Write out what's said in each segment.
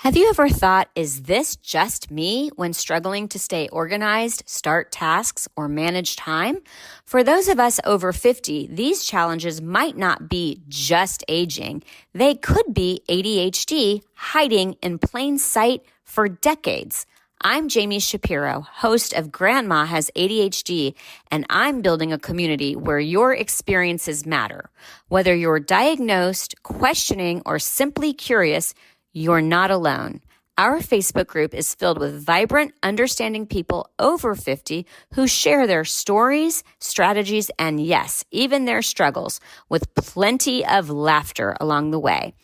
Have you ever thought, is this just me when struggling to stay organized, start tasks, or manage time? For those of us over 50, these challenges might not be just aging. They could be ADHD hiding in plain sight for decades. I'm Jami Shapiro, host of Grandma Has ADHD, and I'm building a community where your experiences matter. Whether you're diagnosed, questioning, or simply curious, you're not alone. Our Facebook group is filled with vibrant, understanding people over 50 who share their stories, strategies, and yes, even their struggles, with plenty of laughter along the way.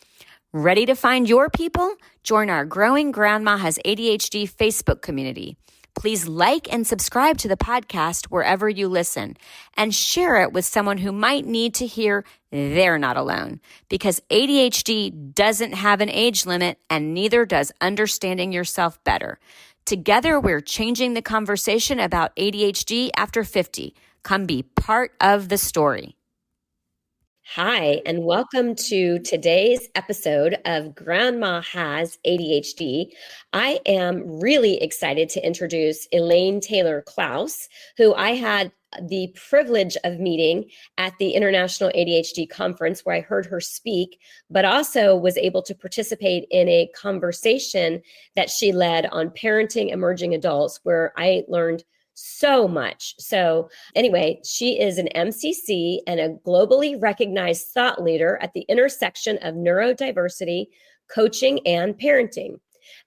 Ready to find your people? Join our growing Grandma Has ADHD Facebook community. Please like and subscribe to the podcast wherever you listen and share it with someone who might need to hear they're not alone, because ADHD doesn't have an age limit and neither does understanding yourself better. Together, we're changing the conversation about ADHD after 50. Come be part of the story. Hi, and welcome to today's episode of Grandma Has ADHD. I am really excited to introduce Elaine Taylor-Klaus, who I had the privilege of meeting at the International ADHD Conference where I heard her speak, but also was able to participate in a conversation that she led on parenting emerging adults, where I learned so much. So anyway, she is an MCC and a globally recognized thought leader at the intersection of neurodiversity, coaching, and parenting.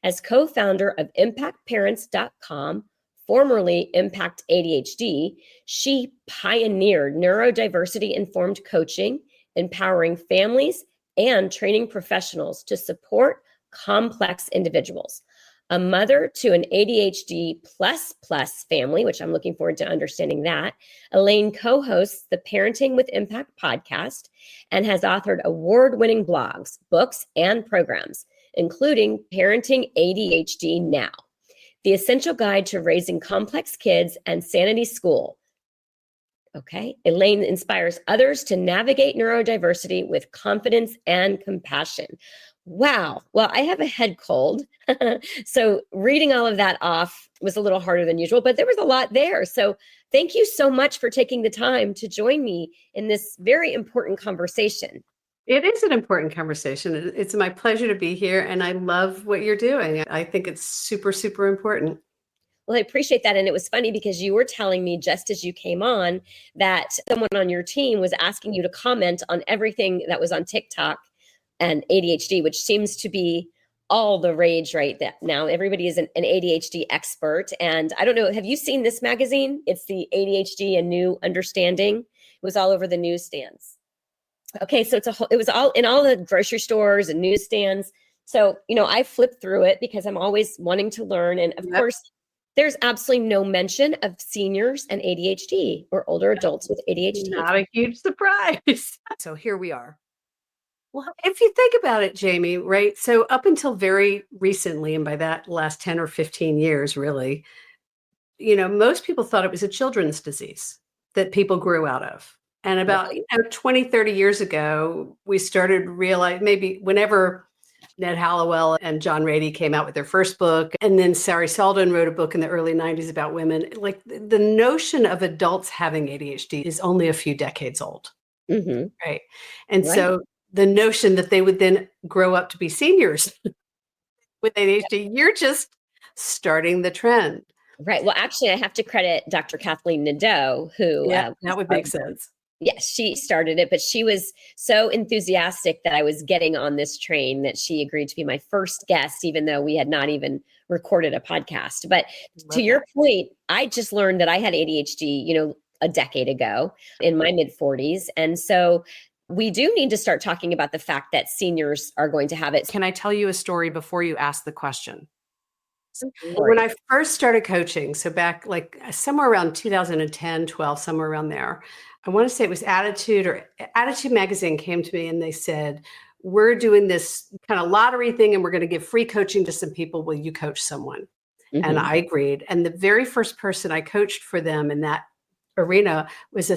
As co-founder of ImpactParents.com, formerly Impact ADHD, she pioneered neurodiversity-informed coaching, empowering families and training professionals to support complex individuals. A mother to an ADHD-plus-plus family, which I'm looking forward to understanding that, Elaine co-hosts the Parenting with Impact podcast and has authored award-winning blogs, books, and programs, including Parenting ADHD Now, The Essential Guide to Raising Complex Kids and Sanity School. Okay. Elaine inspires others to navigate neurodiversity with confidence and compassion. Wow. Well, I have a head cold. So reading all of that off was a little harder than usual, but there was a lot there. So thank you so much for taking the time to join me in this very important conversation. It is an important conversation. It's my pleasure to be here, and I love what you're doing. I think it's super, super important. Well, I appreciate that. And it was funny because you were telling me just as you came on that someone on your team was asking you to comment on everything that was on TikTok and ADHD, which seems to be all the rage right now. Everybody is an ADHD expert. And I don't know, have you seen this magazine? It's the ADHD, A New Understanding. It was all over the newsstands. Okay, so it was all in all the grocery stores and newsstands. So, I flipped through it because I'm always wanting to learn. And of course, there's absolutely no mention of seniors and ADHD or older adults with ADHD. Not a huge surprise. So here we are. Well, if you think about it, Jami, right? So up until very recently, and by that last 10 or 15 years, really, most people thought it was a children's disease that people grew out of. And about 20, 30 years ago, we started realizing maybe whenever Ned Hallowell and John Rady came out with their first book, and then Sari Selden wrote a book in the early 90s about women, like the notion of adults having ADHD is only a few decades old. Mm-hmm. Right. And so the notion that they would then grow up to be seniors with ADHD, you're just starting the trend. Right. Well, actually, I have to credit Dr. Kathleen Nadeau, who that would make sense. Yes, she started it, but she was so enthusiastic that I was getting on this train that she agreed to be my first guest, even though we had not even recorded a podcast. But to your point, I just learned that I had ADHD, a decade ago in my mid 40s. And so we do need to start talking about the fact that seniors are going to have it. Can I tell you a story before you ask the question? When I first started coaching, so back like somewhere around 2010, 12, somewhere around there, I want to say it was Attitude Magazine came to me and they said, we're doing this kind of lottery thing and we're going to give free coaching to some people. Will you coach someone? Mm-hmm. And I agreed. And the very first person I coached for them in that arena was a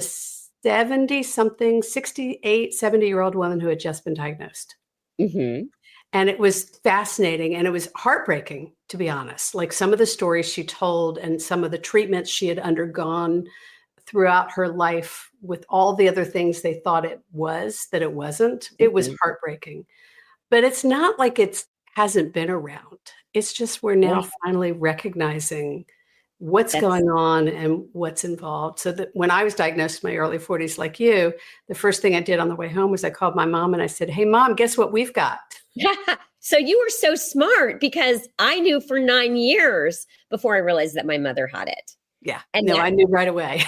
70-something, 68, 70-year-old woman who had just been diagnosed. Mm-hmm. And it was fascinating and it was heartbreaking, to be honest. Like some of the stories she told and some of the treatments she had undergone throughout her life with all the other things they thought it was, that it wasn't. It was heartbreaking. But it's not like it hasn't been around. It's just we're now finally recognizing what's going on and what's involved. So that when I was diagnosed in my early 40s, like you, the first thing I did on the way home was I called my mom and I said, "Hey, Mom, guess what we've got?" So you were so smart because I knew for 9 years before I realized that my mother had it. Yeah. And I knew right away.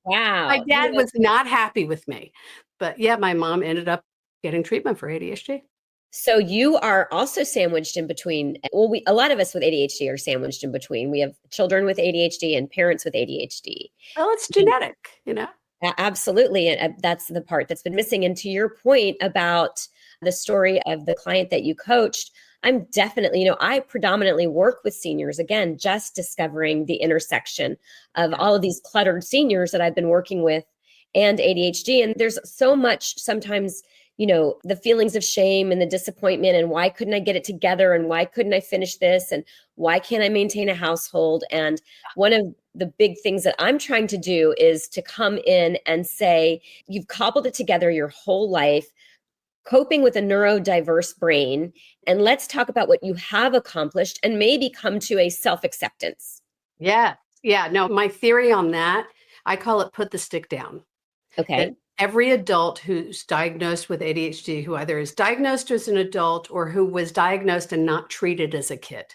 Wow. My dad was not happy with me. But yeah, my mom ended up getting treatment for ADHD. So you are also sandwiched in between. Well, a lot of us with ADHD are sandwiched in between. We have children with ADHD and parents with ADHD. Well, it's genetic, Absolutely. And that's the part that's been missing. And to your point about the story of the client that you coached, I'm definitely, I predominantly work with seniors, again, just discovering the intersection of all of these cluttered seniors that I've been working with and ADHD. And there's so much sometimes, the feelings of shame and the disappointment and why couldn't I get it together and why couldn't I finish this and why can't I maintain a household? And one of the big things that I'm trying to do is to come in and say, you've cobbled it together your whole life, coping with a neurodiverse brain, and let's talk about what you have accomplished and maybe come to a self-acceptance. Yeah. Yeah. No, my theory on that, I call it put the stick down. Okay. That every adult who's diagnosed with ADHD, who either is diagnosed as an adult or who was diagnosed and not treated as a kid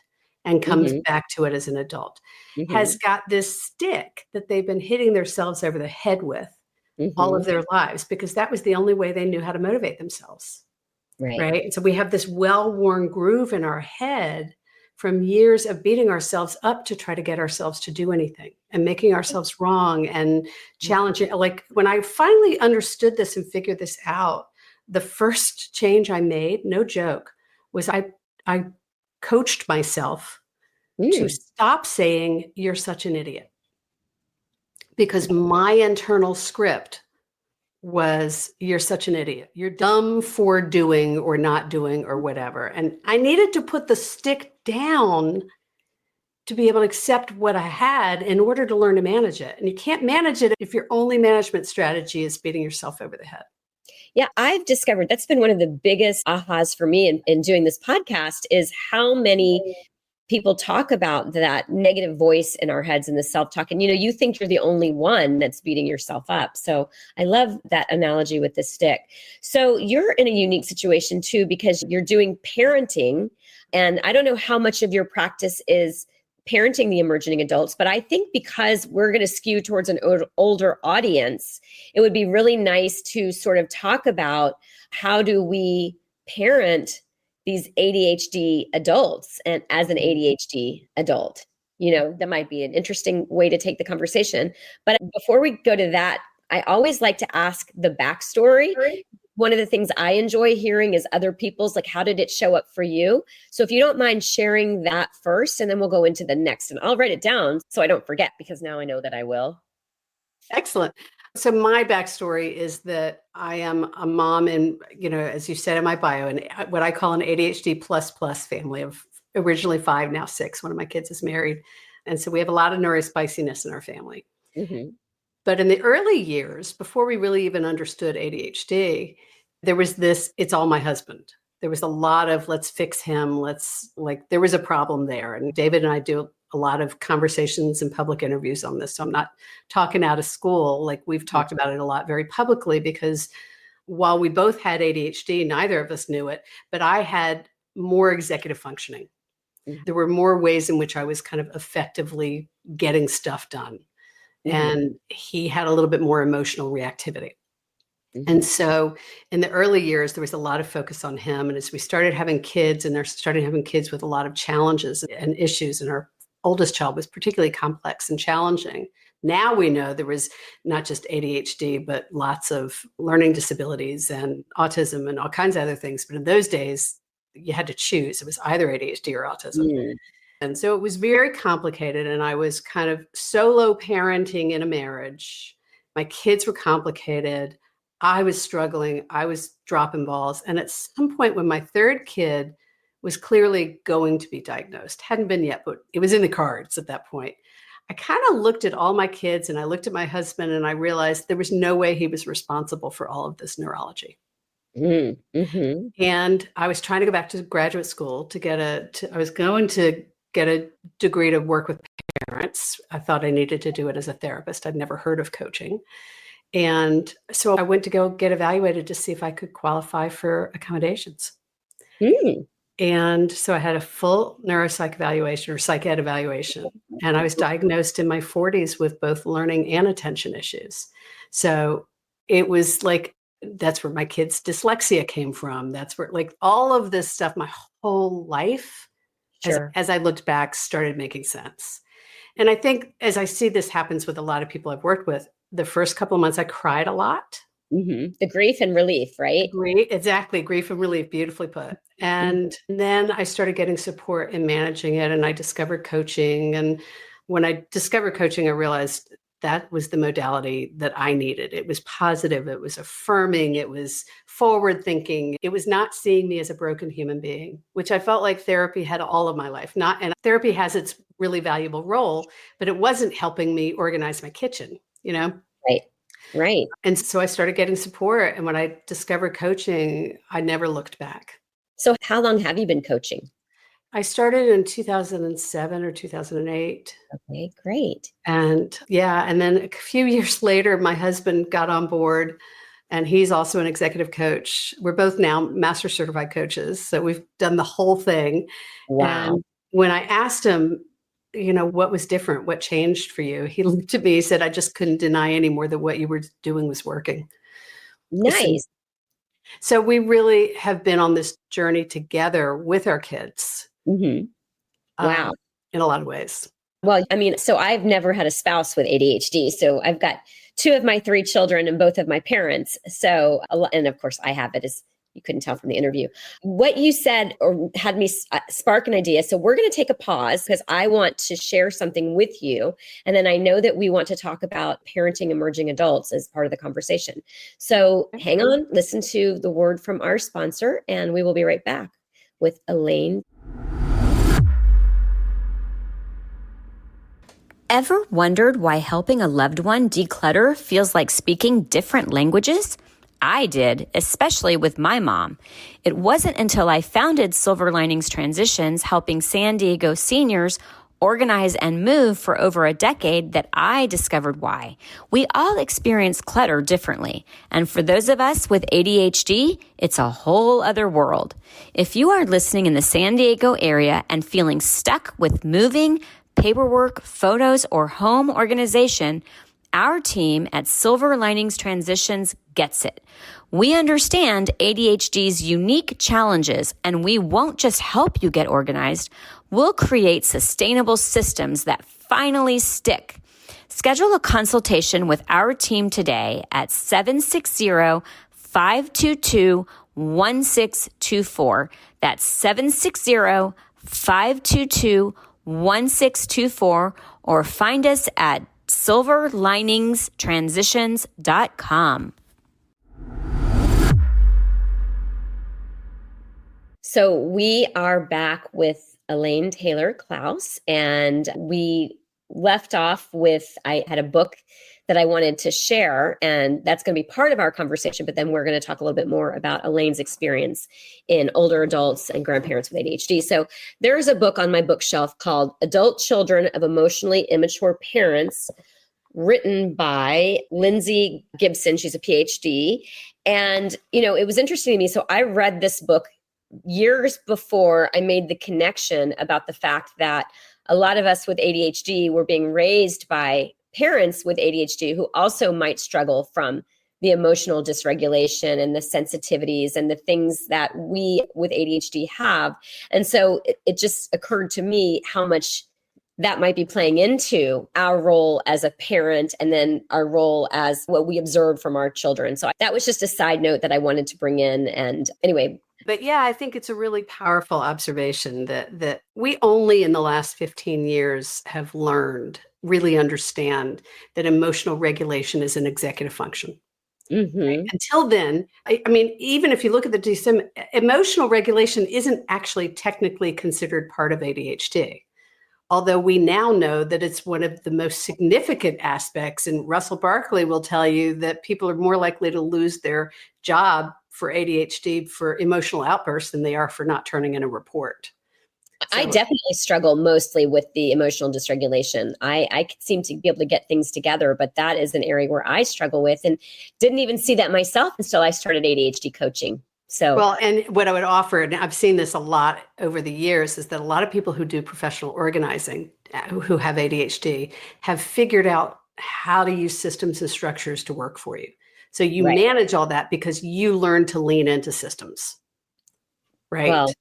and comes back to it as an adult, has got this stick that they've been hitting themselves over the head with all of their lives, because that was the only way they knew how to motivate themselves. Right. And so we have this well-worn groove in our head from years of beating ourselves up to try to get ourselves to do anything and making ourselves wrong and challenging. Like when I finally understood this and figured this out, the first change I made, no joke, was I coached myself to stop saying, "You're such an idiot." Because my internal script was, "You're such an idiot. You're dumb for doing or not doing or whatever." And I needed to put the stick down to be able to accept what I had in order to learn to manage it. And you can't manage it if your only management strategy is beating yourself over the head. Yeah, I've discovered that's been one of the biggest ahas for me in doing this podcast is how many people talk about that negative voice in our heads and the self-talk. And, you think you're the only one that's beating yourself up. So I love that analogy with the stick. So you're in a unique situation too, because you're doing parenting. And I don't know how much of your practice is parenting the emerging adults, but I think because we're going to skew towards an older audience, it would be really nice to sort of talk about how do we parent these ADHD adults and as an ADHD adult. That might be an interesting way to take the conversation. But before we go to that, I always like to ask the backstory. One of the things I enjoy hearing is other people's, like, how did it show up for you? So if you don't mind sharing that first, and then we'll go into the next, and I'll write it down so I don't forget, because now I know that I will. Excellent. So my backstory is that I am a mom and, as you said in my bio, and what I call an ADHD++ family of originally 5, now 6. One of my kids is married. And so we have a lot of neurospiciness in our family. But in the early years, before we really even understood ADHD, there was this, it's all my husband. There was a lot of, let's fix him. There was a problem there. And David and I do a lot of conversations and public interviews on this. So I'm not talking out of school. Like we've talked about it a lot very publicly, because while we both had ADHD, neither of us knew it, but I had more executive functioning. There were more ways in which I was kind of effectively getting stuff done. And he had a little bit more emotional reactivity. And so in the early years, there was a lot of focus on him. And as we started having kids, and they're starting having kids with a lot of challenges and issues, and our oldest child was particularly complex and challenging. Now we know there was not just ADHD, but lots of learning disabilities and autism and all kinds of other things. But in those days, you had to choose. It was either ADHD or autism. And so it was very complicated. And I was kind of solo parenting in a marriage. My kids were complicated. I was struggling. I was dropping balls. And at some point when my third kid was clearly going to be diagnosed, hadn't been yet, but it was in the cards at that point. I kind of looked at all my kids and I looked at my husband and I realized there was no way he was responsible for all of this neurology. Mm-hmm. And I was trying to go back to graduate school to I was going to get a degree to work with parents. I thought I needed to do it as a therapist. I'd never heard of coaching. And so I went to go get evaluated to see if I could qualify for accommodations. Mm. And so I had a full neuropsych evaluation or psych ed evaluation. And I was diagnosed in my 40s with both learning and attention issues. So it was like, that's where my kids' dyslexia came from. That's where, like, all of this stuff, my whole life, Sure. as I looked back, started making sense. And I think as I see this happens with a lot of people I've worked with, the first couple of months I cried a lot. Mm-hmm. The grief and relief, right? Exactly. Grief and relief, beautifully put. And then I started getting support in managing it, and I discovered coaching. And when I discovered coaching, I realized that was the modality that I needed. It was positive. It was affirming. It was forward thinking. It was not seeing me as a broken human being, which I felt like therapy had all of my life. And therapy has its really valuable role, but it wasn't helping me organize my kitchen, Right. And so I started getting support. And when I discovered coaching, I never looked back. So how long have you been coaching? I started in 2007 or 2008. Okay, great. And then a few years later, my husband got on board, and he's also an executive coach. We're both now master certified coaches. So we've done the whole thing. Wow. And when I asked him, what was different? What changed for you? He looked at me, he said, I just couldn't deny anymore that what you were doing was working. Nice. So we really have been on this journey together with our kids. Mm-hmm. Wow. In a lot of ways. Well, I mean, so I've never had a spouse with ADHD. So I've got 2 of my 3 children and both of my parents. So, and of course I have it, as you couldn't tell from the interview. What you said or had me spark an idea. So we're going to take a pause because I want to share something with you. And then I know that we want to talk about parenting emerging adults as part of the conversation. So hang on, listen to the word from our sponsor, and we will be right back with Elaine. Ever wondered why helping a loved one declutter feels like speaking different languages? I did, especially with my mom. It wasn't until I founded Silver Linings Transitions, helping San Diego seniors organize and move for over a decade, that I discovered why. We all experience clutter differently. And for those of us with ADHD, it's a whole other world. If you are listening in the San Diego area and feeling stuck with moving, paperwork, photos, or home organization, our team at Silver Linings Transitions gets it. We understand ADHD's unique challenges, and we won't just help you get organized. We'll create sustainable systems that finally stick. Schedule a consultation with our team today at 760-522-1624. That's 760-522-1624, or find us at silverliningstransitions.com. So we are back with Elaine Taylor-Klaus, and we left off with, I had a book that I wanted to share, and that's going to be part of our conversation, but then we're going to talk a little bit more about Elaine's experience in older adults and grandparents with ADHD. So there's a book on my bookshelf called Adult Children of Emotionally Immature Parents, written by Lindsay Gibson. She's a PhD. And, it was interesting to me. So I read this book years before I made the connection about the fact that a lot of us with ADHD were being raised by parents with ADHD who also might struggle from the emotional dysregulation and the sensitivities and the things that we with ADHD have. And so it just occurred to me how much that might be playing into our role as a parent, and then our role as what we observe from our children. So that was just a side note that I wanted to bring in. And anyway. But yeah, I think it's a really powerful observation that we only in the last 15 years have learned, really understand that emotional regulation is an executive function. Mm-hmm. Until then, I mean, even if you look at the DSM, emotional regulation isn't actually technically considered part of ADHD. Although we now know that it's one of the most significant aspects. And Russell Barkley will tell you that people are more likely to lose their job for ADHD for emotional outbursts than they are for not turning in a report. I So- definitely struggle mostly with the emotional dysregulation. I seem to be able to get things together, but that is an area where I struggle with, and didn't even see that myself until I started ADHD coaching. So, Well, and what I would offer, and I've seen this a lot over the years, is that a lot of people who do professional organizing, who have ADHD, have figured out how to use systems and structures to work for you. So you Right. manage all that because you learn to lean into systems, right? well,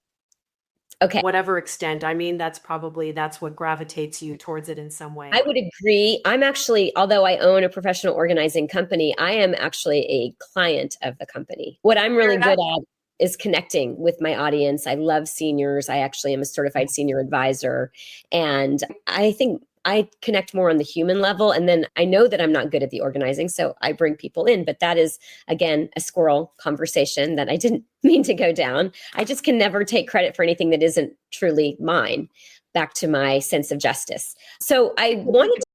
okay. Whatever extent. I mean, that's what gravitates you towards it in some way. I would agree. I'm actually, although I own a professional organizing company, I am actually a client of the company. What I'm really good at is connecting with my audience. I love seniors. I actually am a certified senior advisor. And I think I connect more on the human level. And then I know that I'm not good at the organizing, so I bring people in. But that is, again, a squirrel conversation that I didn't mean to go down. I just can never take credit for anything that isn't truly mine. Back to my sense of justice. So I wanted to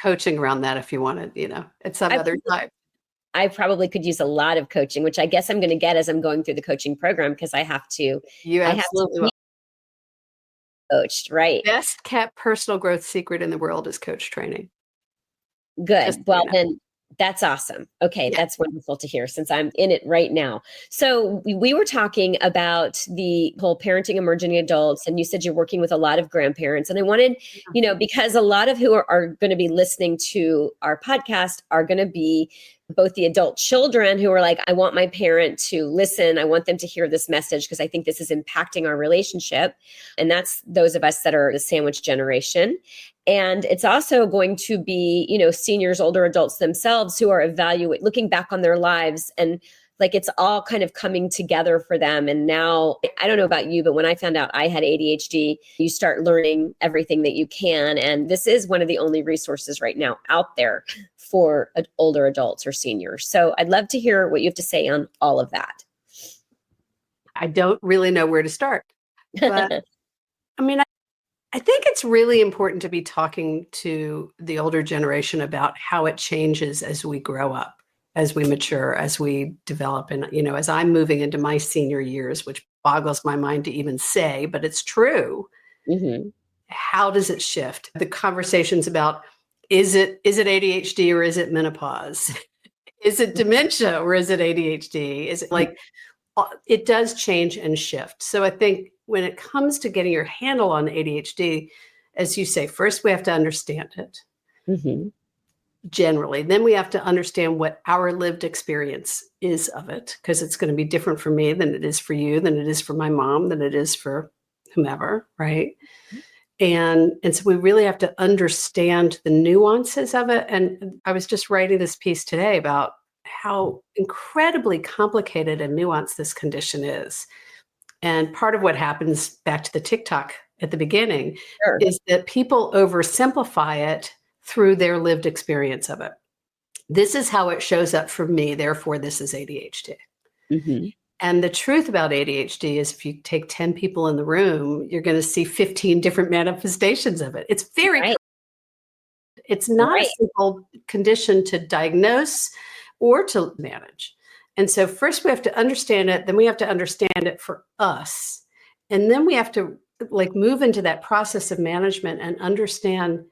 Coaching around that if you wanted, at some other time. I probably could use a lot of coaching, which I guess I'm going to get as I'm going through the coaching program, because I have to Absolutely will. be coached, right? Best kept personal growth secret in the world is coach training. Good. Just so Well, you know. then that's awesome. Okay, Yeah. that's wonderful to hear, since I'm in it right now. So we were talking about the whole parenting emerging adults, and you said you're working with a lot of grandparents. And I wanted, because a lot of who are going to be listening to our podcast are going to be both the adult children who are like, I want my parent to listen. I want them to hear this message because I think this is impacting our relationship. And that's those of us that are the sandwich generation. And it's also going to be, seniors, older adults themselves who are looking back on their lives, and like it's all kind of coming together for them. And now, I don't know about you, but when I found out I had ADHD, you start learning everything that you can. And this is one of the only resources right now out there for older adults or seniors. So I'd love to hear what you have to say on all of that. I don't really know where to start. But I mean, I think it's really important to be talking to the older generation about how it changes as we grow up, as we mature, as we develop. And, as I'm moving into my senior years, which boggles my mind to even say, but it's true. Mm-hmm. How does it shift? The conversations about, is it ADHD or is it menopause? Is it dementia or is it ADHD? Is it it does change and shift. So I think when it comes to getting your handle on ADHD, as you say, first we have to understand it. Mm-hmm. Generally. Then we have to understand what our lived experience is of it, because it's going to be different for me than it is for you, than it is for my mom, than it is for whomever, right? And so we really have to understand the nuances of it. And I was just writing this piece today about how incredibly complicated and nuanced this condition is. And part of what happens, back to the TikTok at the beginning, Sure. is that people oversimplify it through their lived experience of it. This is how it shows up for me, therefore this is ADHD. Mm-hmm. And the truth about ADHD is if you take 10 people in the room, you're going to see 15 different manifestations of it. It's very, Right. It's not Right. a simple condition to diagnose or to manage. And so first we have to understand it, then we have to understand it for us. And then we have to move into that process of management and understand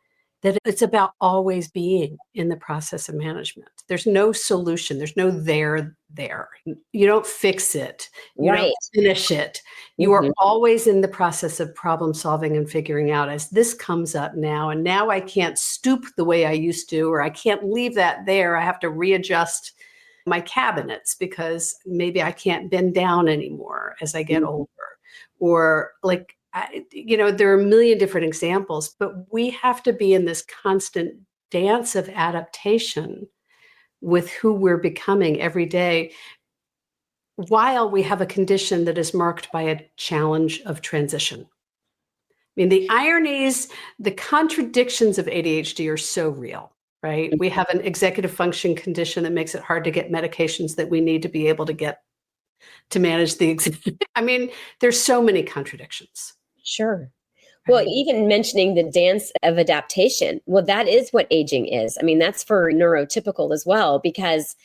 that it's about always being in the process of management. There's no solution. There's no there. You don't fix it. You Right. don't finish it. You Mhm. are always in the process of problem solving and figuring out, as this comes up now, and now I can't stoop the way I used to, or I can't leave that there. I have to readjust my cabinets because maybe I can't bend down anymore as I get older. Or there are a million different examples, but we have to be in this constant dance of adaptation with who we're becoming every day, while we have a condition that is marked by a challenge of transition. I mean, the ironies, the contradictions of ADHD are so real, right? We have an executive function condition that makes it hard to get medications that we need to be able to get to manage the I mean, there's so many contradictions. Sure. Well, Right? even mentioning the dance of adaptation, well, that is what aging is. I mean, that's for neurotypical as well, because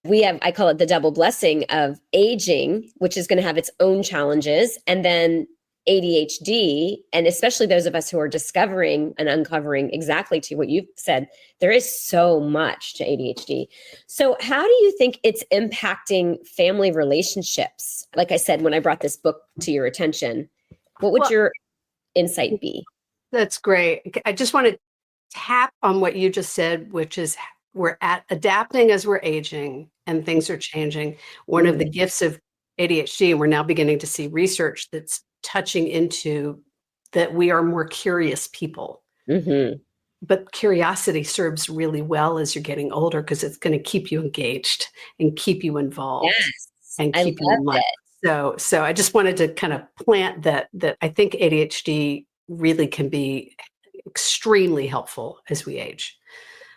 we have, I call it the double blessing of aging, which is going to have its own challenges, and then ADHD, and especially those of us who are discovering and uncovering exactly to what you've said, there is so much to ADHD. So how do you think it's impacting family relationships? Like I said, when I brought this book to your attention, what would your insight be? That's great. I just want to tap on what you just said, which is we're adapting as we're aging and things are changing. One of the gifts of ADHD, and we're now beginning to see research that's touching into that we are more curious people. But curiosity serves really well as you're getting older because it's going to keep you engaged and keep you involved and keep you in life. So I just wanted to kind of plant that I think ADHD really can be extremely helpful as we age.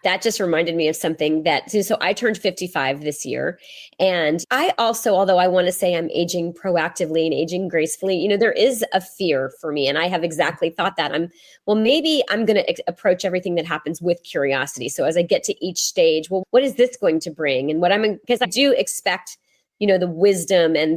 That just reminded me of something so I turned 55 this year. And I also, although I want to say I'm aging proactively and aging gracefully, there is a fear for me. And I have exactly thought that maybe I'm going to approach everything that happens with curiosity. So as I get to each stage, well, what is this going to bring? And because I do expect the wisdom and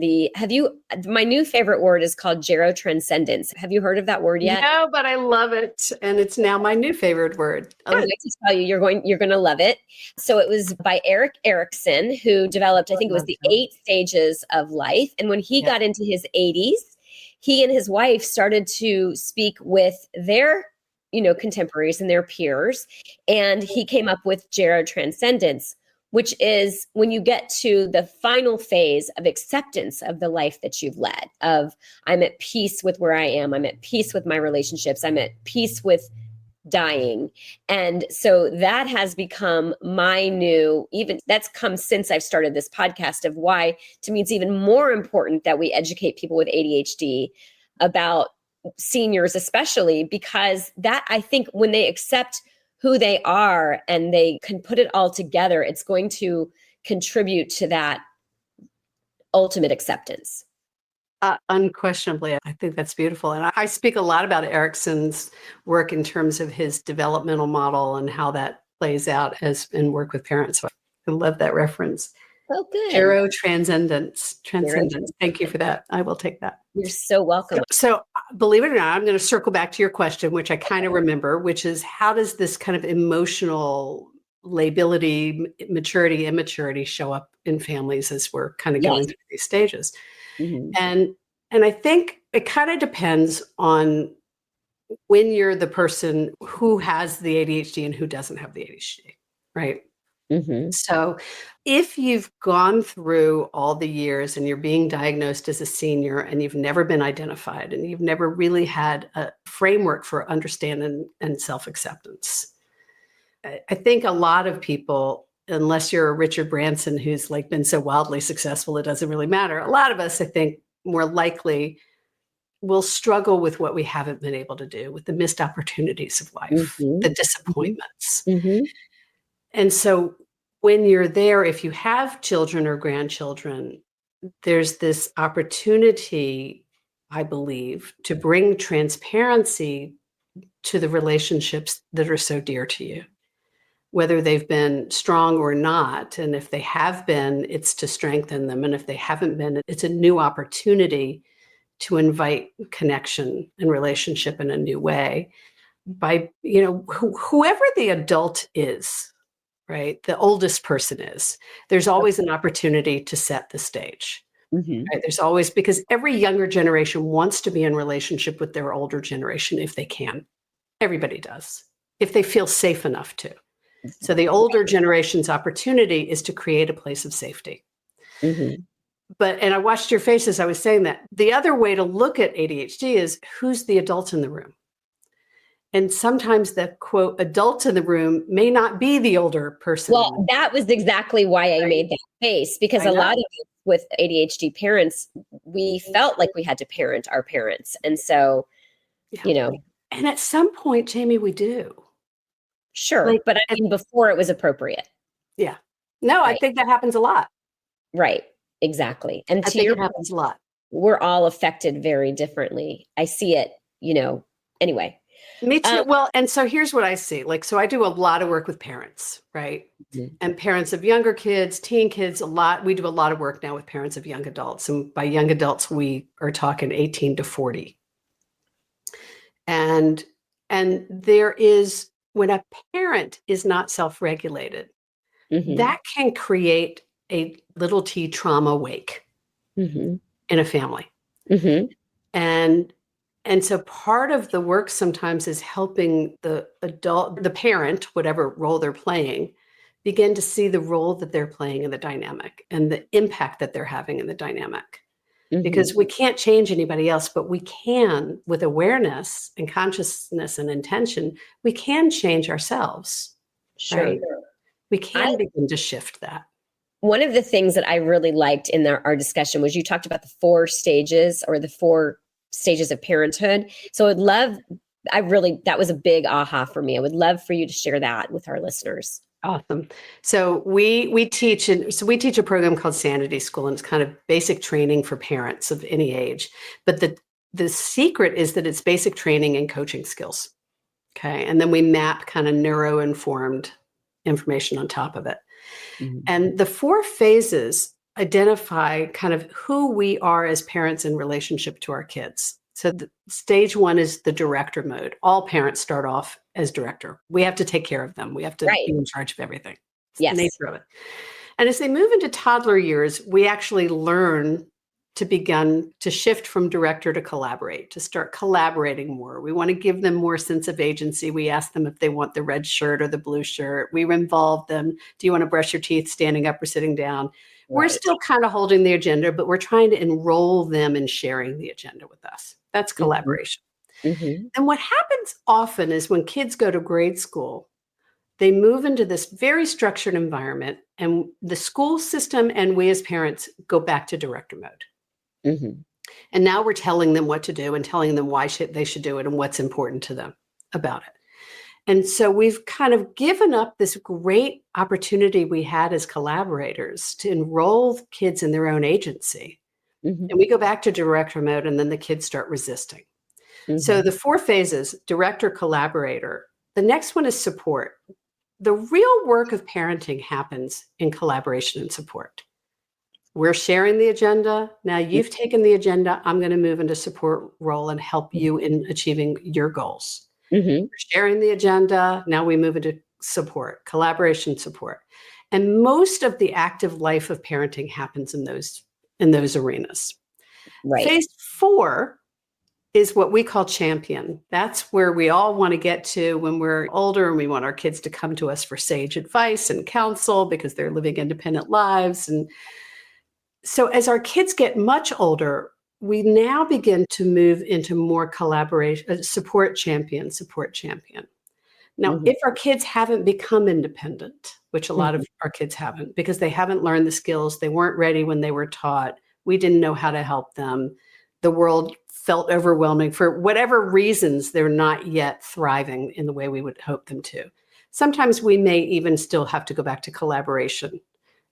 my new favorite word is called Gerotranscendence. Have you heard of that word yet? No, but I love it. And it's now my new favorite word. I'm going to tell you, you're going to love it. So it was by Erik Erikson, who developed, I think it was the 8 stages of life. And when he got into his 80s, he and his wife started to speak with their, contemporaries and their peers. And he came up with Gerotranscendence, which is when you get to the final phase of acceptance of the life that you've led, of I'm at peace with where I am, I'm at peace with my relationships, I'm at peace with dying. And so that has become that's come since I've started this podcast, of why to me it's even more important that we educate people with ADHD about seniors, especially because that, I think, when they accept who they are and they can put it all together, it's going to contribute to that ultimate acceptance. Unquestionably, I think that's beautiful. And I speak a lot about Erikson's work in terms of his developmental model and how that plays out in work with parents. So I love that reference. Oh, good. Gerotranscendence. Transcendence. Thank you for that. I will take that. You're so welcome. So believe it or not, I'm going to circle back to your question, which I kind of remember, which is how does this kind of emotional lability, maturity, immaturity show up in families as we're kind of going through these stages? And I think it kind of depends on when you're the person who has the ADHD and who doesn't have the ADHD, right? So if you've gone through all the years and you're being diagnosed as a senior and you've never been identified and you've never really had a framework for understanding and self-acceptance, I think a lot of people, unless you're a Richard Branson who's like been so wildly successful, it doesn't really matter. A lot of us, I think, more likely will struggle with what we haven't been able to do, with the missed opportunities of life, the disappointments. And so when you're there, if you have children or grandchildren, there's this opportunity, I believe, to bring transparency to the relationships that are so dear to you, whether they've been strong or not. And if they have been, it's to strengthen them. And if they haven't been, it's a new opportunity to invite connection and relationship in a new way by, whoever the adult is, right? The oldest person is, there's always an opportunity to set the stage. Right? There's always, because every younger generation wants to be in relationship with their older generation if they can. Everybody does, if they feel safe enough to. So the older generation's opportunity is to create a place of safety. And I watched your face as I was saying that. The other way to look at ADHD is who's the adult in the room. And sometimes the quote adult in the room may not be the older person. Well, that was exactly why I made that face, because a lot of us with ADHD parents, we felt like we had to parent our parents. And so, And at some point, Jami, we do. Sure. Like, But I mean, before it was appropriate. yeah. No, I Right. think that happens a lot. Right. Exactly. And I to think your it happens a lot. we're all affected very differently. I see it, anyway. Me too. Well, and so here's what I see. Like, so I do a lot of work with parents, right? Mhm. And parents of younger kids, teen kids, we do a lot of work now with parents of young adults. And by young adults, we are talking 18 to 40. And there is, when a parent is not self-regulated, Mhm. that can create a little t trauma wake Mhm. in a family. Mhm. And so part of the work sometimes is helping the parent, whatever role they're playing, begin to see the role that they're playing in the dynamic and the impact that they're having in the dynamic. Because Mhm. we can't change anybody else, but we can, with awareness and consciousness and intention, we can change ourselves, Sure. right? We I can begin to shift that. One of the things that I really liked in our discussion was you talked about the 4 stages or the 4 stages of parenthood. So that was a big aha for me. I would love for you to share that with our listeners. Awesome. So we teach a program called Sanity School, and it's kind of basic training for parents of any age. But the secret is that it's basic training and coaching skills. Okay. And then we map kind of neuro-informed information on top of it. Mhm. And the 4 phases identify kind of who we are as parents in relationship to our kids. So stage 1 is the director mode. All parents start off as director. We have to take care of them. We have to Right. be in charge of everything. It's Yes. the nature of it. And as they move into toddler years, we actually learn to begin to shift from director to collaborate, to start collaborating more. We want to give them more sense of agency. We ask them if they want the red shirt or the blue shirt. We involve them. Do you want to brush your teeth standing up or sitting down? We're Right. still kind of holding the agenda, but we're trying to enroll them in sharing the agenda with us. That's collaboration. Mhm. And what happens often is when kids go to grade school, they move into this very structured environment, and the school system and we as parents go back to director mode. Mhm. And now we're telling them what to do and telling them why they should do it and what's important to them about it. And so we've kind of given up this great opportunity we had as collaborators to enroll kids in their own agency. Mhm. And we go back to director mode, and then the kids start resisting. So Mhm. the 4 phases, director, collaborator. The next one is support. The real work of parenting happens in collaboration and support. We're sharing the agenda. Now you've taken the agenda. I'm going to move into support role and help you in achieving your goals. Mhm. We're sharing the agenda. Now we move into support, collaboration, support. And most of the active life of parenting happens in those arenas. Right. Phase 4 is what we call champion. That's where we all want to get to when we're older, and we want our kids to come to us for sage advice and counsel because they're living independent lives. And so as our kids get much older, we now begin to move into more collaboration, support champion. Now, Mhm. if our kids haven't become independent, which a lot of our kids haven't, because they haven't learned the skills, they weren't ready when they were taught, we didn't know how to help them, the world felt overwhelming, for whatever reasons, they're not yet thriving in the way we would hope them to. Sometimes we may even still have to go back to collaboration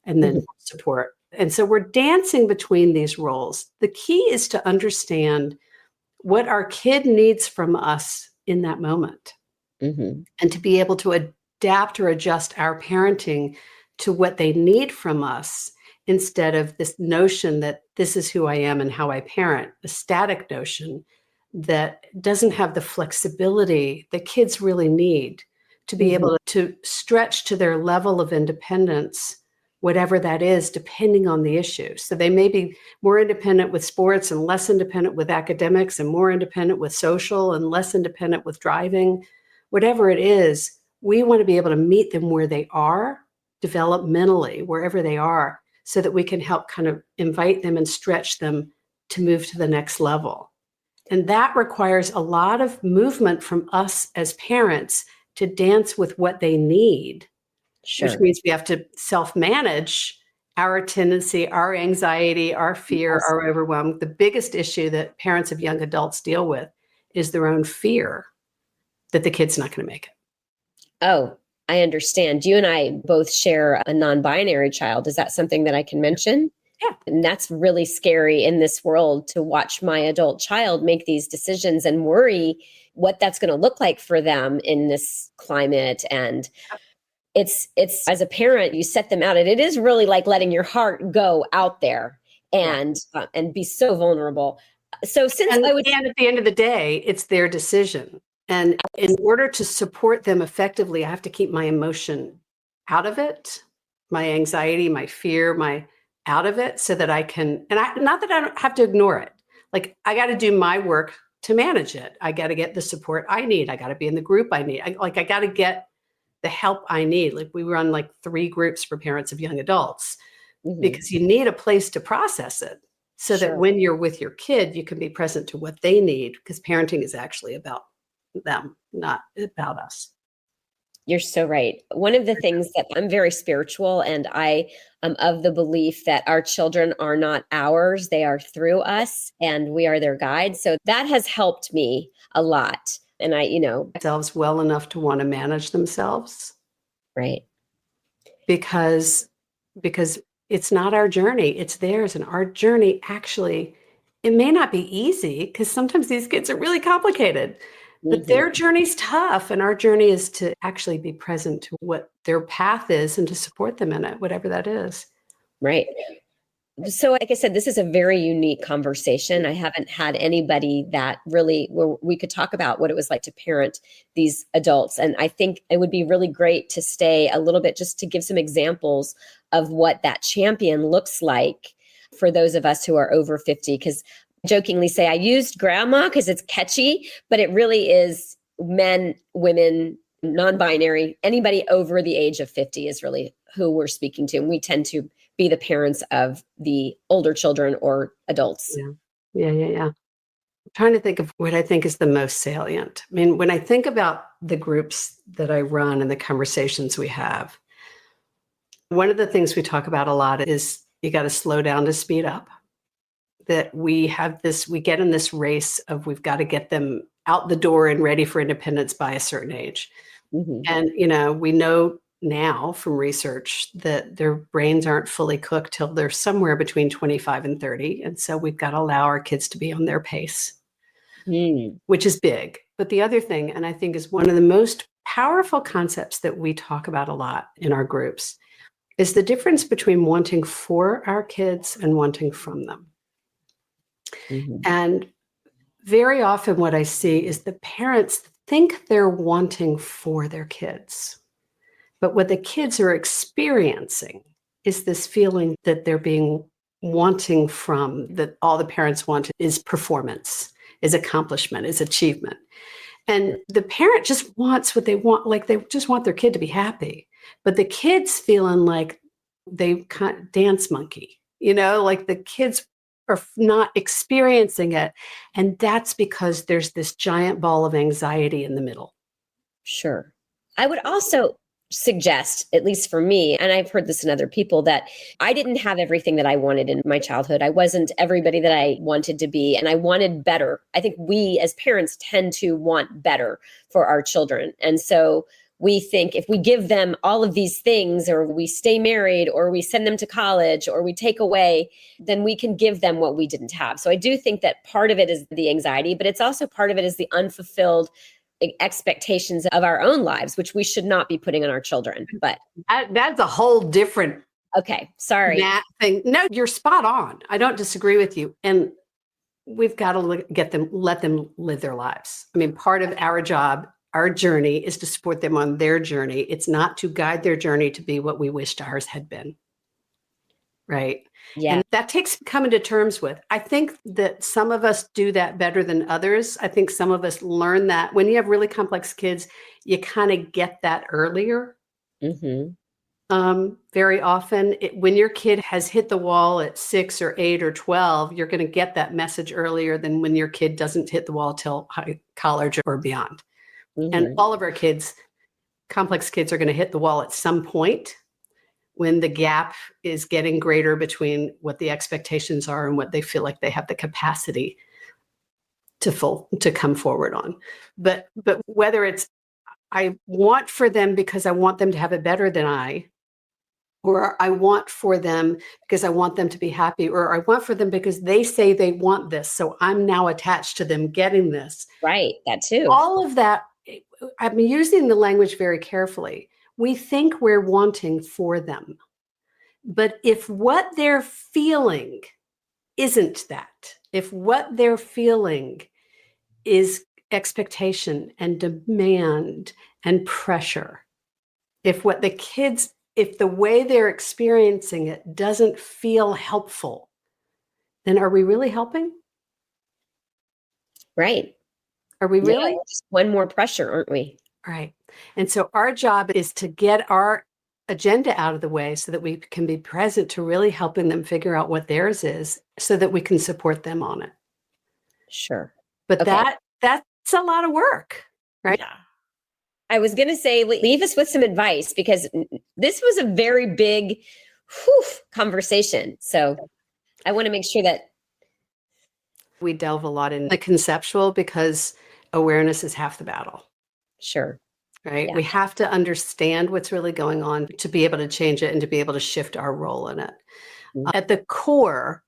and then support. And so we're dancing between these roles. The key is to understand what our kid needs from us in that moment, Mhm. and to be able to adapt or adjust our parenting to what they need from us, instead of this notion that this is who I am and how I parent, a static notion that doesn't have the flexibility that kids really need to be able to stretch to their level of independence, whatever that is, depending on the issue. So they may be more independent with sports and less independent with academics, and more independent with social and less independent with driving. Whatever it is, we want to be able to meet them where they are, developmentally, wherever they are, so that we can help kind of invite them and stretch them to move to the next level. And that requires a lot of movement from us as parents to dance with what they need, which Sure. means we have to self-manage our tendency, our anxiety, our fear, Yes. our overwhelm. The biggest issue that parents of young adults deal with is their own fear that the kid's not going to make it. Oh, I understand. You and I both share a non-binary child. Is that something that I can mention? Yeah. And that's really scary in this world, to watch my adult child make these decisions and worry what that's going to look like for them in this climate. And it's as a parent, you set them out, and it is really like letting your heart go out there and be so vulnerable. So and at the end of the day, it's their decision. And in order to support them effectively, I have to keep my emotion out of it, my anxiety, my fear, out of it, so that I can, not that I don't have to ignore it. Like, I got to do my work to manage it. I got to get the support I need. I got to be in the group I need. I got to get the help I need. Like, we run like 3 groups for parents of young adults, because you need a place to process it, so that when you're with your kid, you can be present to what they need, because parenting is actually about them, not about us. You're so right. One of the things that I'm very spiritual, and I am of the belief that our children are not ours, they are through us, and we are their guide. So that has helped me a lot. And themselves well enough to want to manage themselves. Right. Because it's not our journey, it's theirs. And our journey, actually, it may not be easy, because sometimes these kids are really complicated. But their journey's tough, and our journey is to actually be present to what their path is and to support them in it, whatever that is. Right. So, like I said, this is a very unique conversation. I haven't had anybody that really, where we could talk about what it was like to parent these adults. And I think it would be really great to stay a little bit, just to give some examples of what that champion looks like for those of us who are over 50, because jokingly say I used grandma because it's catchy, but it really is men, women, non-binary, anybody over the age of 50 is really who we're speaking to. And we tend to be the parents of the older children or adults. Yeah. I'm trying to think of what I think is the most salient. I mean, when I think about the groups that I run and the conversations we have, one of the things we talk about a lot is you got to slow down to speed up. That we get in this race of, we've got to get them out the door and ready for independence by a certain age. And, we know now from research that their brains aren't fully cooked till they're somewhere between 25 and 30. And so we've got to allow our kids to be on their pace, which is big. But the other thing, and I think is one of the most powerful concepts that we talk about a lot in our groups, is the difference between wanting for our kids and wanting from them. And very often what I see is the parents think they're wanting for their kids. But what the kids are experiencing is this feeling that they're being wanting from, that all the parents want is performance, is accomplishment, is achievement. And the parent just wants what they want, like they just want their kid to be happy. But the kid's feeling like they can't dance monkey, like the kids are not experiencing it. And that's because there's this giant ball of anxiety in the middle. Sure. I would also suggest, at least for me, and I've heard this in other people, that I didn't have everything that I wanted in my childhood. I wasn't everybody that I wanted to be, and I wanted better. I think we as parents tend to want better for our children. And so we think if we give them all of these things, or we stay married, or we send them to college, or we take away, then we can give them what we didn't have. So I do think that part of it is the anxiety, but it's also part of it is the unfulfilled expectations of our own lives, which we should not be putting on our children. But that's a whole different sorry. thing. No, you're spot on. I don't disagree with you. And we've got to let them live their lives. I mean, part of our job, our journey, is to support them on their journey. It's not to guide their journey to be what we wished ours had been. Right. Yeah. And that takes coming to terms with. I think that some of us do that better than others. I think some of us learn that when you have really complex kids, you kind of get that earlier. Very often, when your kid has hit the wall at 6 or 8 or 12, you're going to get that message earlier than when your kid doesn't hit the wall till college or beyond. And all of our kids, complex kids, are going to hit the wall at some point when the gap is getting greater between what the expectations are and what they feel like they have the capacity to come forward on. But whether it's, I want for them because I want them to have it better than or I want for them because I want them to be happy, or I want for them because they say they want this. So I'm now attached to them getting this. Right. That too. All of that, I'm using the language very carefully. We think we're wanting for them. But if what they're feeling isn't that, if what they're feeling is expectation and demand and pressure, if the way they're experiencing it doesn't feel helpful, then are we really helping? Right. Are we really? Yeah, just one more pressure, aren't we? Right. And so our job is to get our agenda out of the way so that we can be present to really helping them figure out what theirs is so that we can support them on it. Sure. But Okay. that's a lot of work, right? Yeah. I was going to say, leave us with some advice, because this was a very big conversation. So I want to make sure that We delve a lot in the conceptual because awareness is half the battle. Sure. Right? Yeah. We have to understand what's really going on to be able to change it and to be able to shift our role in it. At the core,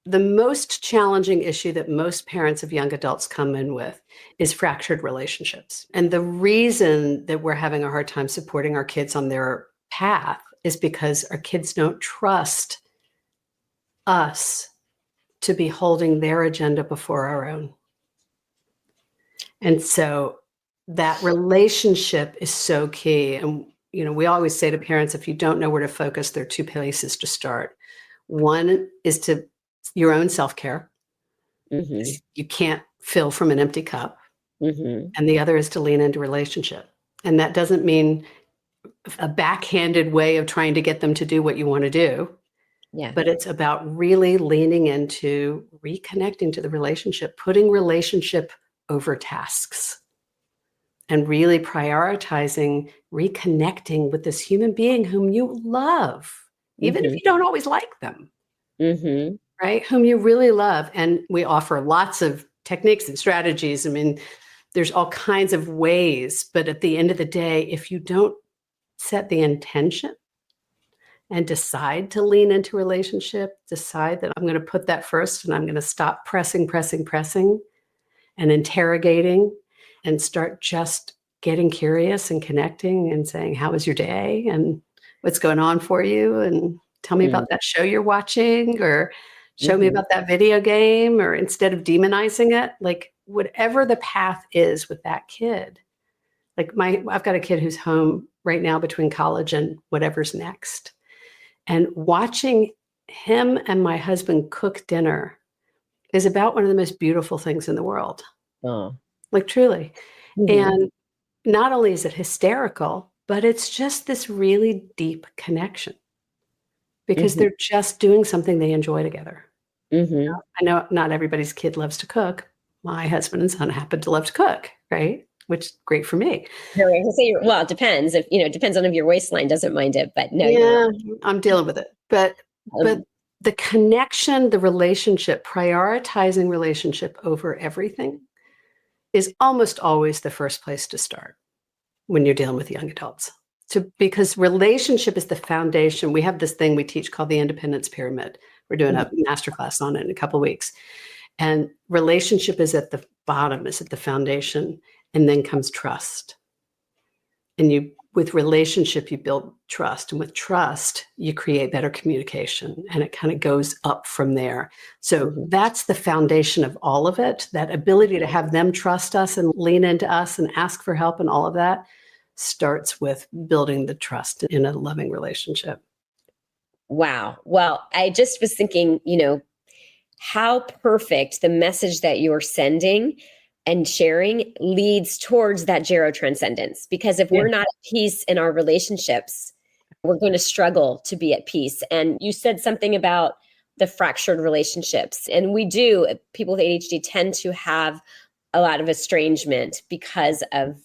the most challenging issue that most parents of young adults come in with is fractured relationships. And the reason that we're having a hard time supporting our kids on their path is because our kids don't trust us to be holding their agenda before our own. And so that relationship is so key. And, we always say to parents, if you don't know where to focus, there are two places to start. One is to your own self-care. Mm-hmm. You can't fill from an empty cup. Mm-hmm. And the other is to lean into relationship. And that doesn't mean a backhanded way of trying to get them to do what you want to do. Yeah. But it's about really leaning into reconnecting to the relationship, putting relationship over tasks, and really prioritizing reconnecting with this human being whom you love, even if you don't always like them, right? Whom you really love. And we offer lots of techniques and strategies. I mean, there's all kinds of ways, but at the end of the day, if you don't set the intention and decide to lean into relationship, decide that I'm going to put that first and I'm going to stop pressing and interrogating and start just getting curious and connecting and saying, how was your day and what's going on for you? And tell me about that show you're watching, or show me about that video game, or instead of demonizing it, like whatever the path is with that kid. Like I've got a kid who's home right now between college and whatever's next. And watching him and my husband cook dinner is about one of the most beautiful things in the world. Oh. Like truly. And not only is it hysterical, but it's just this really deep connection because they're just doing something they enjoy together. I know not everybody's kid loves to cook. My husband and son happen to love to cook, right? Which is great for me. No, I can say, well, it depends. If it depends on if your waistline doesn't mind it, but no. Yeah, I'm dealing with it. But the connection, the relationship, prioritizing relationship over everything is almost always the first place to start when you're dealing with young adults. Because relationship is the foundation. We have this thing we teach called the independence pyramid. We're doing a masterclass on it in a couple of weeks. And relationship is at the bottom, is at the foundation, and then comes trust. And with relationship, you build trust. And with trust, you create better communication. And it kind of goes up from there. So that's the foundation of all of it. That ability to have them trust us and lean into us and ask for help and all of that starts with building the trust in a loving relationship. Wow. Well, I just was thinking, how perfect the message that you're sending and sharing leads towards that Gerotranscendence. Because if we're not at peace in our relationships, we're going to struggle to be at peace. And you said something about the fractured relationships. And people with ADHD tend to have a lot of estrangement because of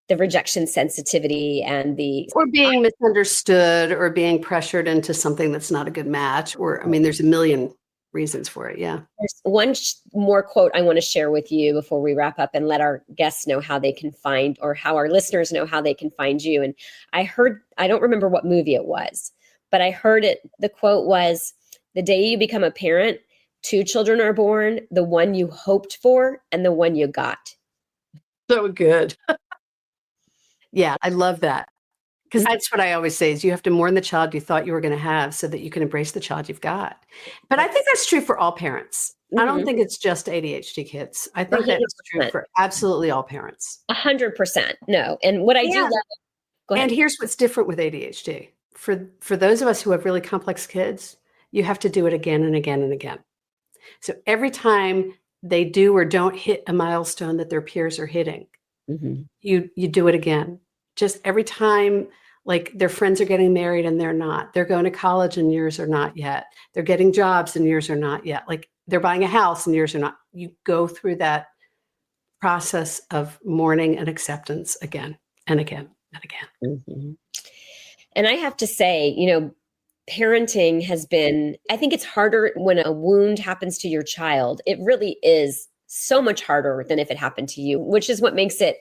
the rejection sensitivity and or being misunderstood or being pressured into something that's not a good match. Or, there's a million reasons for it. Yeah. There's one more quote I want to share with you before we wrap up and let our guests know how they can find, or how our listeners know how they can find you. And I don't remember what movie it was, but I heard it. The quote was, "The day you become a parent, 2 children are born, the one you hoped for and the one you got." So good. Yeah, I love that. Because that's what I always say is you have to mourn the child you thought you were going to have so that you can embrace the child you've got. But I think that's true for all parents. I don't think it's just ADHD kids. I think that's true for absolutely all parents. 100%. No. And what I do love, go ahead. And here's what's different with ADHD. For those of us who have really complex kids, you have to do it again and again and again. So every time they do or don't hit a milestone that their peers are hitting, you do it again. Just every time, like their friends are getting married and they're not. They're going to college and yours are not yet. They're getting jobs and yours are not yet. Like they're buying a house and yours are not. You go through that process of mourning and acceptance again and again and again. And I have to say, parenting has been, I think it's harder when a wound happens to your child. It really is so much harder than if it happened to you, which is what makes it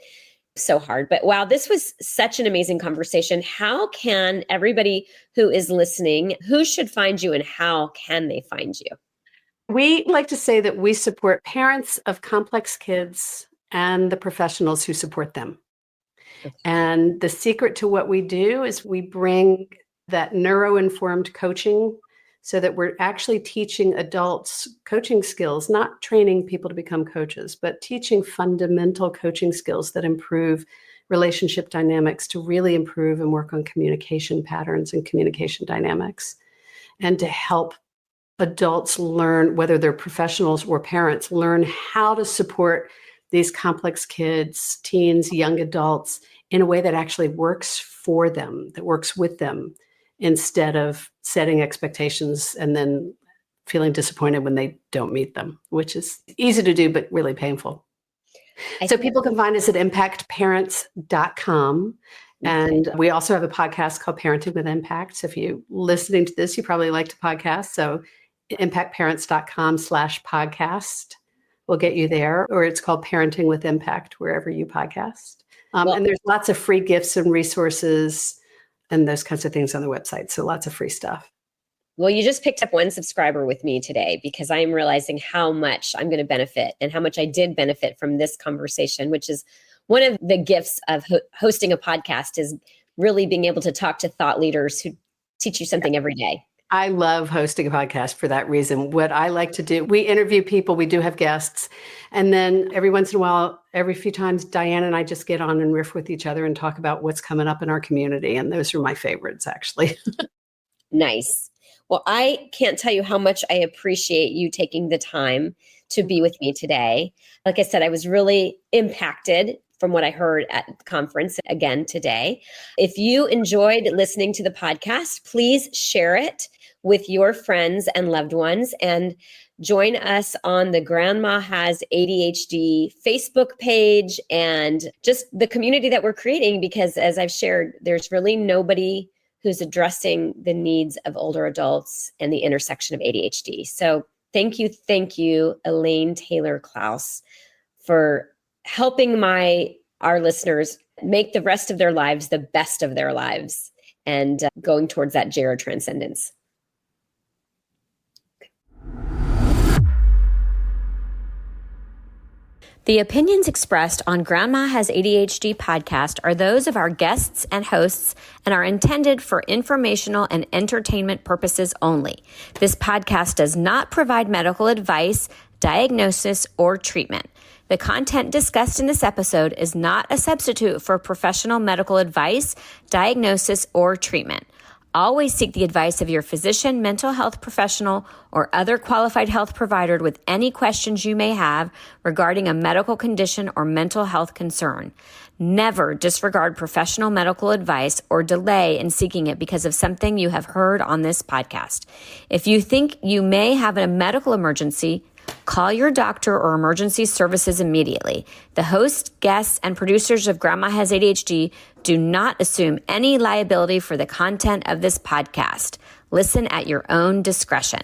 so hard. But wow, this was such an amazing conversation. How can everybody who is listening, who should find you and how can they find you? We like to say that we support parents of complex kids and the professionals who support them. Okay. And the secret to what we do is we bring that neuro-informed coaching so that we're actually teaching adults coaching skills, not training people to become coaches, but teaching fundamental coaching skills that improve relationship dynamics, to really improve and work on communication patterns and communication dynamics, and to help adults learn, whether they're professionals or parents, learn how to support these complex kids, teens, young adults in a way that actually works for them, that works with them, instead of setting expectations and then feeling disappointed when they don't meet them, which is easy to do, but really painful. So people can find us at ImpactParents.com. And we also have a podcast called Parenting with Impact. So if you're listening to this, you probably like to podcast. So ImpactParents.com/podcast will get you there, or it's called Parenting with Impact, wherever you podcast. And there's lots of free gifts and resources and those kinds of things on the website. So lots of free stuff. Well, you just picked up one subscriber with me today, because I'm realizing how much I'm going to benefit and how much I did benefit from this conversation, which is one of the gifts of hosting a podcast, is really being able to talk to thought leaders who teach you something every day. I love hosting a podcast for that reason. What I like to do, we interview people, we do have guests, and then every once in a while, every few times, Diane and I just get on and riff with each other and talk about what's coming up in our community. And those are my favorites, actually. Nice. Well, I can't tell you how much I appreciate you taking the time to be with me today. Like I said, I was really impacted from what I heard at the conference again today. If you enjoyed listening to the podcast, please share it with your friends and loved ones, and join us on the Grandma Has ADHD Facebook page and just the community that we're creating, because as I've shared, there's really nobody who's addressing the needs of older adults and the intersection of ADHD. So thank you, Elaine Taylor-Klaus, for helping our listeners make the rest of their lives the best of their lives and going towards that Gerotranscendence. The opinions expressed on Grandma Has ADHD podcast are those of our guests and hosts and are intended for informational and entertainment purposes only. This podcast does not provide medical advice, diagnosis, or treatment. The content discussed in this episode is not a substitute for professional medical advice, diagnosis, or treatment. Always seek the advice of your physician, mental health professional, or other qualified health provider with any questions you may have regarding a medical condition or mental health concern. Never disregard professional medical advice or delay in seeking it because of something you have heard on this podcast. If you think you may have a medical emergency, call your doctor or emergency services immediately. The hosts, guests, and producers of Grandma Has ADHD do not assume any liability for the content of this podcast. Listen at your own discretion.